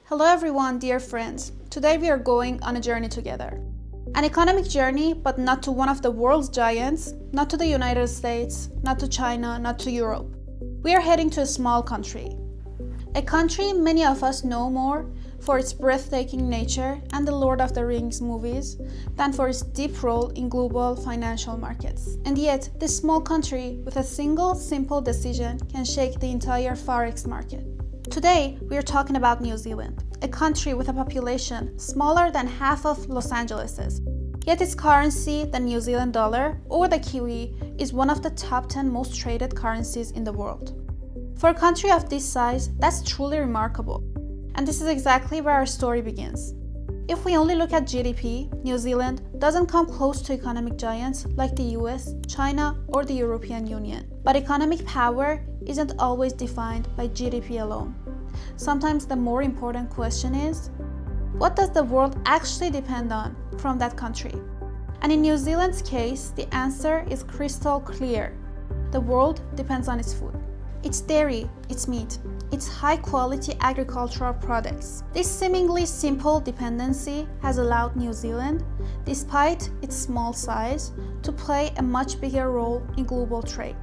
Hello everyone, dear friends. Today we are going on a journey together. An economic journey, but not to one of the world's giants, not to the United States, not to China, not to Europe. We are heading to a small country. A country many of us know more for its breathtaking nature and the Lord of the Rings movies than for its deep role in global financial markets. And yet, this small country with a single simple decision can shake the entire Forex market. Today, we are talking about New Zealand, a country with a population smaller than half of Los Angeles's. Yet its currency, the New Zealand dollar, or the Kiwi, is one of the top 10 most traded currencies in the world. For a country of this size, that's truly remarkable. And this is exactly where our story begins. If we only look at GDP, New Zealand doesn't come close to economic giants like the US, China, or the European Union. But economic power isn't always defined by GDP alone. Sometimes the more important question is, what does the world actually depend on from that country? And in New Zealand's case, the answer is crystal clear. The world depends on its food. Its dairy, its meat, its high-quality agricultural products. This seemingly simple dependency has allowed New Zealand, despite its small size, to play a much bigger role in global trade.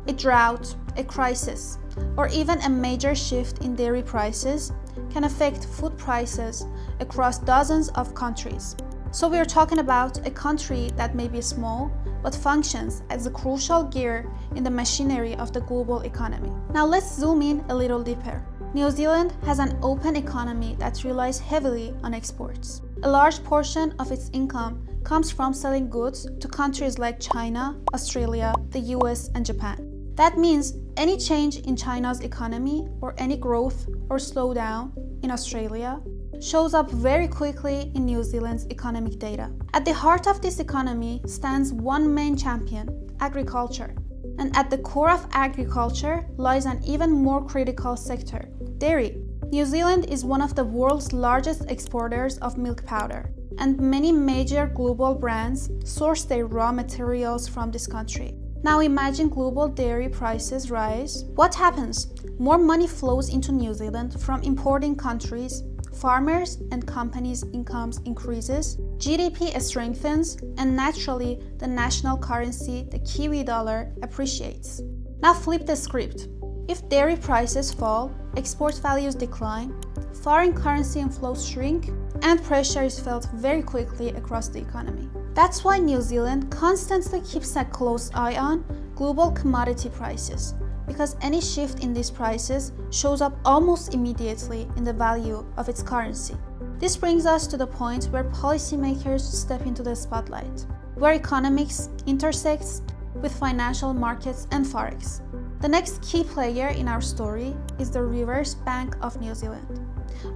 A drought, a crisis, or even a major shift in dairy prices can affect food prices across dozens of countries. So we are talking about a country that may be small, but functions as a crucial gear in the machinery of the global economy. Now let's zoom in a little deeper. New Zealand has an open economy that relies heavily on exports. A large portion of its income comes from selling goods to countries like China, Australia, the US, and Japan. That means any change in China's economy or any growth or slowdown in Australia shows up very quickly in New Zealand's economic data. At the heart of this economy stands one main champion, agriculture. And at the core of agriculture lies an even more critical sector, dairy. New Zealand is one of the world's largest exporters of milk powder, and many major global brands source their raw materials from this country. Now imagine global dairy prices rise. What happens? More money flows into New Zealand from importing countries. Farmers and companies' incomes increases, GDP strengthens, and naturally the national currency, the Kiwi dollar, appreciates. Now flip the script. If dairy prices fall, export values decline, foreign currency inflows shrink, and pressure is felt very quickly across the economy. That's why New Zealand constantly keeps a close eye on global commodity prices, because any shift in these prices shows up almost immediately in the value of its currency. This brings us to the point where policymakers step into the spotlight, where economics intersects with financial markets and Forex. The next key player in our story is the Reserve Bank of New Zealand.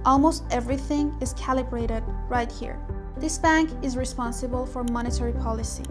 Almost everything is calibrated right here. This bank is responsible for monetary policy,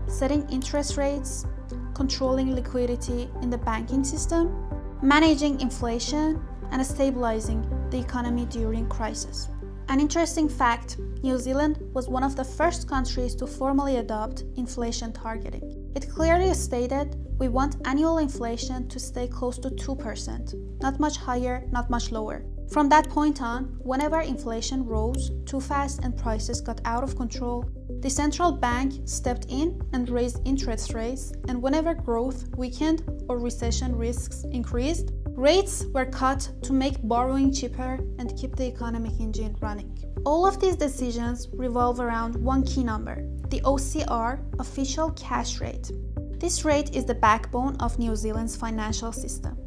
setting interest rates, controlling liquidity in the banking system, managing inflation, and stabilizing the economy during crisis. An interesting fact, New Zealand was one of the first countries to formally adopt inflation targeting. It clearly stated, we want annual inflation to stay close to 2%, not much higher, not much lower. From that point on, whenever inflation rose too fast and prices got out of control, the central bank stepped in and raised interest rates, and whenever growth weakened or recession risks increased, rates were cut to make borrowing cheaper and keep the economic engine running. All of these decisions revolve around one key number, the OCR, official cash rate. This rate is the backbone of New Zealand's financial system.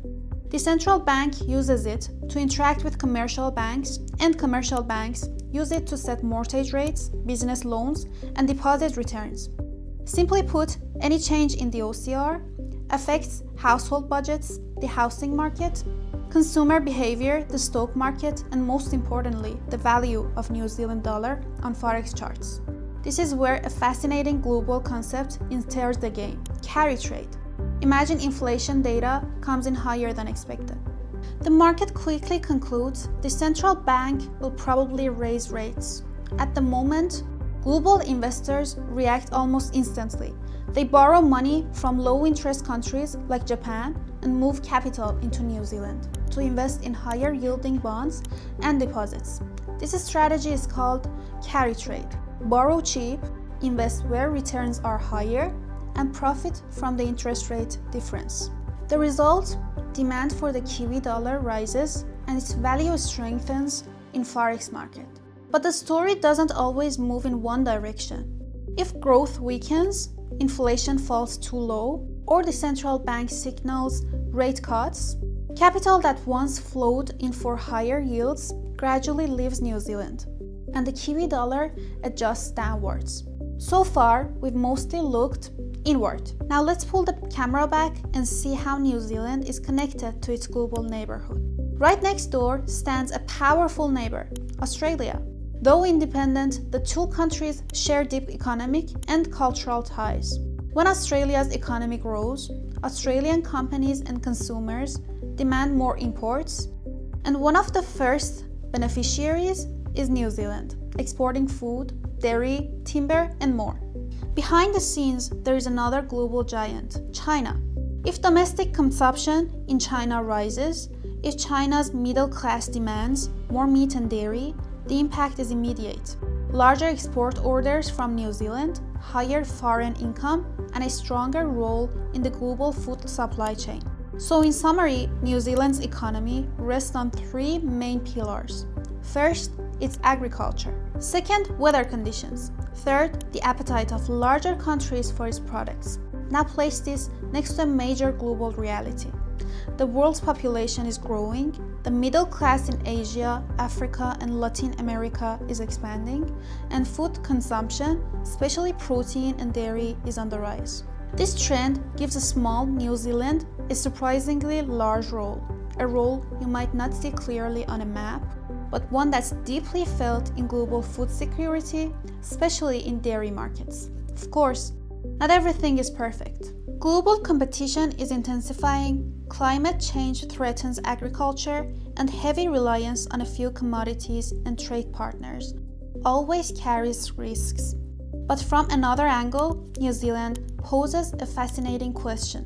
The central bank uses it to interact with commercial banks, and commercial banks use it to set mortgage rates, business loans, and deposit returns. Simply put, any change in the OCR affects household budgets, the housing market, consumer behavior, the stock market, and most importantly, the value of New Zealand dollar on Forex charts. This is where a fascinating global concept enters the game, carry trade. Imagine inflation data comes in higher than expected. The market quickly concludes the central bank will probably raise rates. At the moment, global investors react almost instantly. They borrow money from low-interest countries like Japan and move capital into New Zealand. to invest in higher yielding bonds and deposits. This strategy is called carry trade. Borrow cheap, invest where returns are higher, and profit from the interest rate difference. The result? Demand for the Kiwi dollar rises and its value strengthens in Forex market. But the story doesn't always move in one direction. If growth weakens, inflation falls too low, or the central bank signals rate cuts, capital that once flowed in for higher yields gradually leaves New Zealand, and the Kiwi dollar adjusts downwards. So far, we've mostly looked inward. Now let's pull the camera back and see how New Zealand is connected to its global neighborhood. Right next door stands a powerful neighbor, Australia. Though independent, the two countries share deep economic and cultural ties. When Australia's economy grows, Australian companies and consumers demand more imports, and one of the first beneficiaries is New Zealand, exporting food, dairy, timber, and more. Behind the scenes, there is another global giant, China. If domestic consumption in China rises, if China's middle class demands more meat and dairy, the impact is immediate. Larger export orders from New Zealand, higher foreign income, and a stronger role in the global food supply chain. So in summary, New Zealand's economy rests on three main pillars. First, it's agriculture. Second, weather conditions. Third, the appetite of larger countries for its products. Now place this next to a major global reality. The world's population is growing, the middle class in Asia, Africa, and Latin America is expanding, and food consumption, especially protein and dairy, is on the rise. This trend gives a small New Zealand a surprisingly large role, a role you might not see clearly on a map, but one that's deeply felt in global food security, especially in dairy markets. Of course, not everything is perfect. Global competition is intensifying, climate change threatens agriculture, and heavy reliance on a few commodities and trade partners always carries risks. But from another angle, New Zealand poses a fascinating question.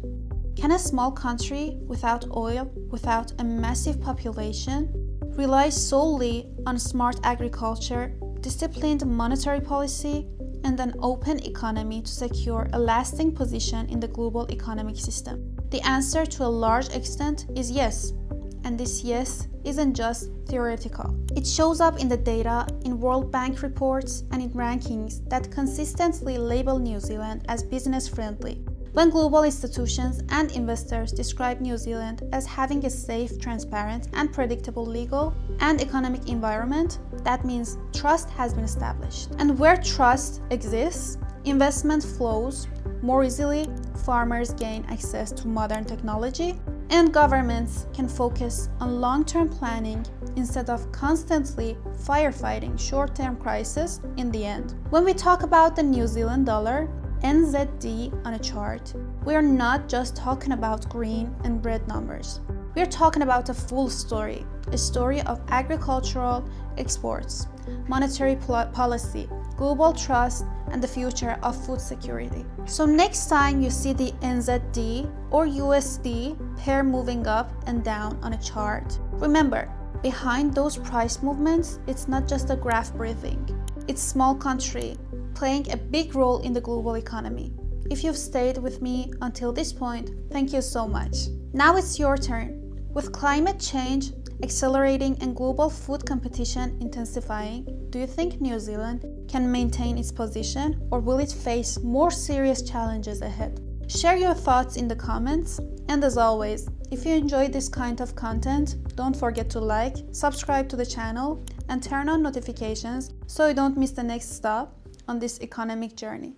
Can a small country without oil, without a massive population, rely solely on smart agriculture, disciplined monetary policy, and an open economy to secure a lasting position in the global economic system? The answer to a large extent is yes, and this yes isn't just theoretical. It shows up in the data, in World Bank reports, and in rankings that consistently label New Zealand as business-friendly. When global institutions and investors describe New Zealand as having a safe, transparent, and predictable legal and economic environment, that means trust has been established. And where trust exists, investment flows more easily, farmers gain access to modern technology, and governments can focus on long-term planning instead of constantly firefighting short-term crises in the end. When we talk about the New Zealand dollar, NZD on a chart, we are not just talking about green and red numbers. We are talking about a full story, a story of agricultural exports, monetary policy, global trust, and the future of food security. So next time you see the NZD or USD pair moving up and down on a chart, remember, behind those price movements, it's not just a graph breathing. It's small country playing a big role in the global economy. If you've stayed with me until this point, thank you so much. Now it's your turn. With climate change accelerating and global food competition intensifying, do you think New Zealand can maintain its position, or will it face more serious challenges ahead? Share your thoughts in the comments, and as always, if you enjoyed this kind of content, don't forget to like, subscribe to the channel, and turn on notifications so you don't miss the next stop on this economic journey.